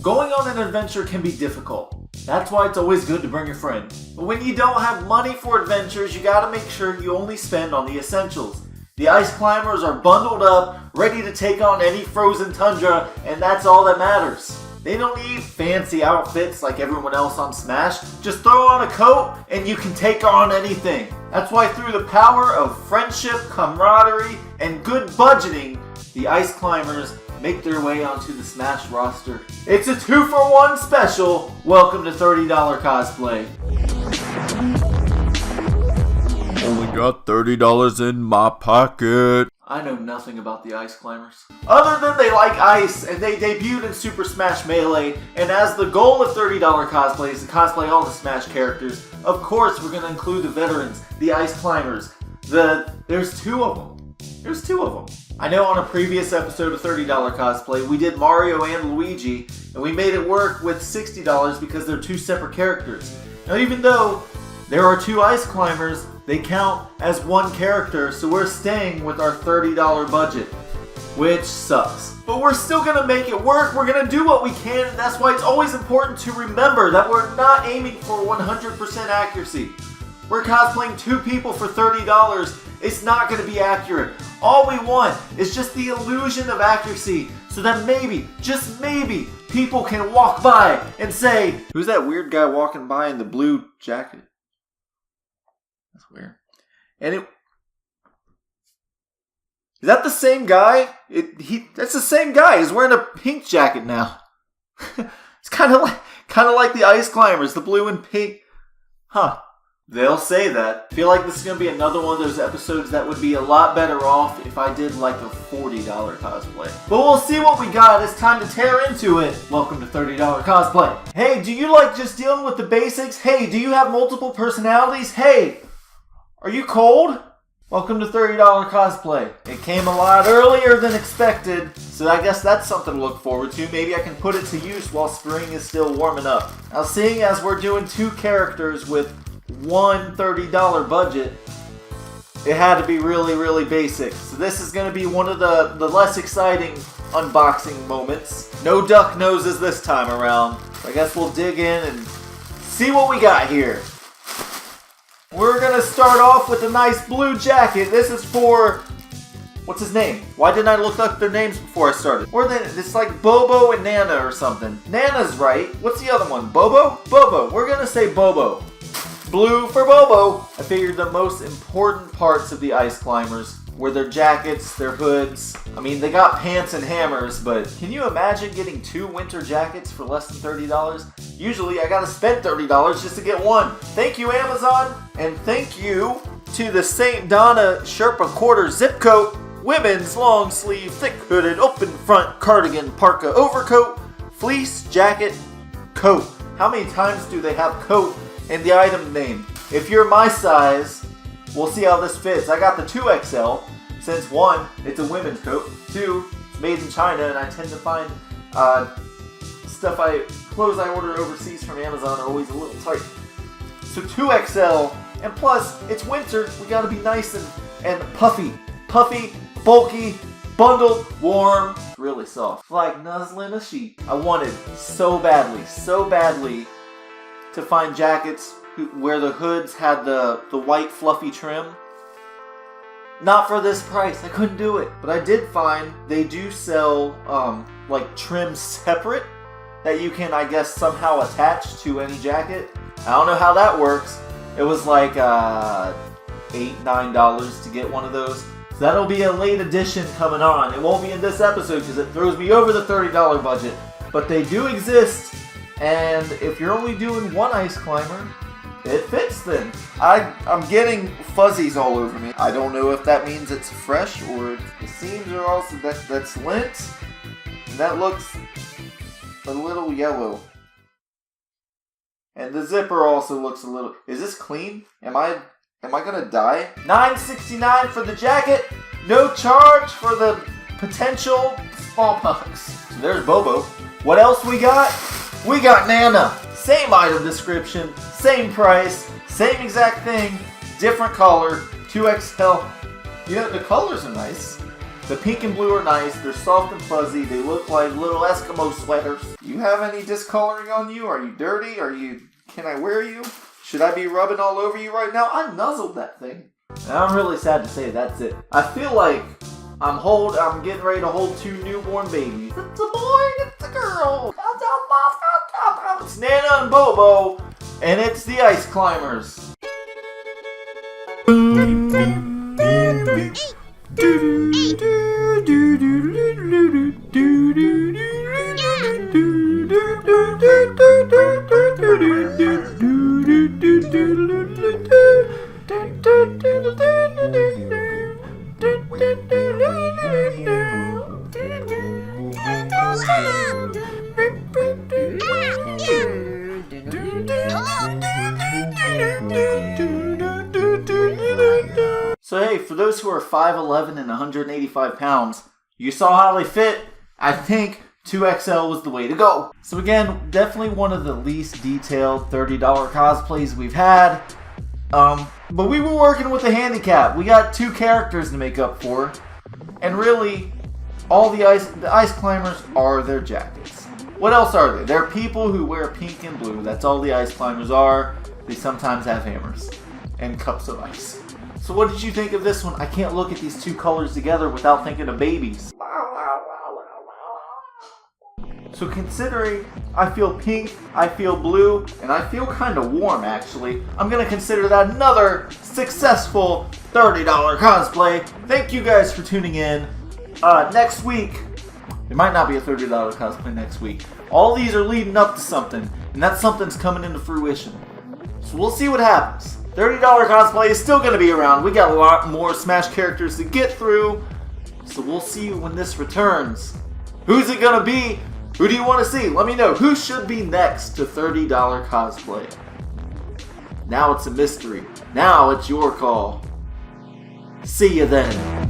Going on an adventure can be difficult. That's why it's always good to bring a friend. But when you don't have money for adventures, you gotta make sure you only spend on the essentials. The ice climbers are bundled up, ready to take on any frozen tundra, and that's all that matters. They don't need fancy outfits like everyone else on Smash. Just throw on a coat and you can take on anything. That's why through the power of friendship, camaraderie, and good budgeting, the ice climbers make their way onto the Smash roster. It's a 2-for-1 special. Welcome to $30 Cosplay. Only got $30 in my pocket. I know nothing about the ice climbers. Other than they like ice, and they debuted in Super Smash Melee, and as the goal of $30 Cosplay is to cosplay all the Smash characters, of course we're going to include the veterans, the ice climbers. There's two of them. I know on a previous episode of $30 Cosplay, we did Mario and Luigi, and we made it work with $60 because they're two separate characters. Now even though there are two ice climbers, they count as one character, so we're staying with our $30 budget, which sucks. But we're still gonna make it work, we're gonna do what we can, and that's why it's always important to remember that we're not aiming for 100% accuracy. We're cosplaying two people for $30, it's not gonna be accurate. All we want is just the illusion of accuracy, so that maybe, just maybe, people can walk by and say, "Who's that weird guy walking by in the blue jacket?" That's weird. And is that the same guy? That's the same guy. He's wearing a pink jacket now. It's kind of like the ice climbers, the blue and pink. Huh. They'll say that. I feel like this is going to be another one of those episodes that would be a lot better off if I did like a $40 cosplay. But we'll see what we got. It's time to tear into it. Welcome to $30 Cosplay. Hey, do you like just dealing with the basics? Hey, do you have multiple personalities? Hey, are you cold? Welcome to $30 Cosplay. It came a lot earlier than expected, so I guess that's something to look forward to. Maybe I can put it to use while spring is still warming up. Now, seeing as we're doing two characters with one $30 budget, it had to be really, really basic. So this is going to be one of the less exciting unboxing moments. No duck noses this time around. I guess we'll dig in and see what we got here. We're going to start off with a nice blue jacket. This is for, what's his name? Why didn't I look up their names before I started? Or it's like Bobo and Nana or something. Nana's right. What's the other one? Bobo? Bobo. We're going to say Bobo. Blue for Bobo. I figured the most important parts of the ice climbers were their jackets, their hoods. I mean, they got pants and hammers, but can you imagine getting two winter jackets for less than $30? Usually I gotta spend $30 just to get one. Thank you, Amazon, and thank you to the St. Donna Sherpa Quarter zip coat, women's long sleeve, thick hooded, open front cardigan, parka overcoat, fleece jacket, coat. How many times do they have coat in the item name? If you're my size, we'll see how this fits. I got the 2XL, since 1, it's a women's coat, 2, it's made in China, and I tend to find clothes I order overseas from Amazon are always a little tight. So 2XL, and plus, it's winter, we gotta be nice and puffy. Puffy, bulky, bundled, warm, really soft. Like nuzzling a sheep. I wanted so badly to find jackets where the hoods had the white fluffy trim. Not for this price, I couldn't do it. But I did find they do sell like trim separate that you can, I guess, somehow attach to any jacket. I don't know how that works. It was like $8, $9 to get one of those. So that'll be a late edition coming on. It won't be in this episode because it throws me over the $30 budget. But they do exist, and if you're only doing one ice climber, it fits then. I'm getting fuzzies all over me. I don't know if that means it's fresh or the seams are also, that's lint. And that looks a little yellow. And the zipper also looks a little, is this clean? Am I gonna die? $9.69 for the jacket, no charge for the potential smallpox. So there's Bobo. What else we got? We got Nana. Same item description, same price, same exact thing, different color, 2XL. You know, the colors are nice. The pink and blue are nice. They're soft and fuzzy. They look like little Eskimo sweaters. Do you have any discoloring on you? Are you dirty? Can I wear you? Should I be rubbing all over you right now? I nuzzled that thing. And I'm really sad to say that's it. I feel like I'm getting ready to hold 2 newborn babies. It's a boy and it's a girl. It's Nana and Bobo, and it's the Ice Climbers. So hey, for those who are 5'11" and 185 pounds, you saw how they fit. I think 2XL was the way to go. So again, definitely one of the least detailed $30 cosplays we've had. But we were working with a handicap. We got 2 characters to make up for. And really, all the ice climbers are their jackets. What else are they? They're people who wear pink and blue. That's all the ice climbers are. They sometimes have hammers and cups of ice. So what did you think of this one? I can't look at these 2 colors together without thinking of babies. So considering I feel pink, I feel blue, and I feel kind of warm actually, I'm going to consider that another successful $30 cosplay. Thank you guys for tuning in. Next week, it might not be a $30 cosplay next week. All these are leading up to something, and that something's coming into fruition. So we'll see what happens. $30 cosplay is still going to be around. We got a lot more Smash characters to get through. So we'll see when this returns. Who's it going to be? Who do you want to see? Let me know. Who should be next to $30 cosplay? Now it's a mystery. Now it's your call. See you then.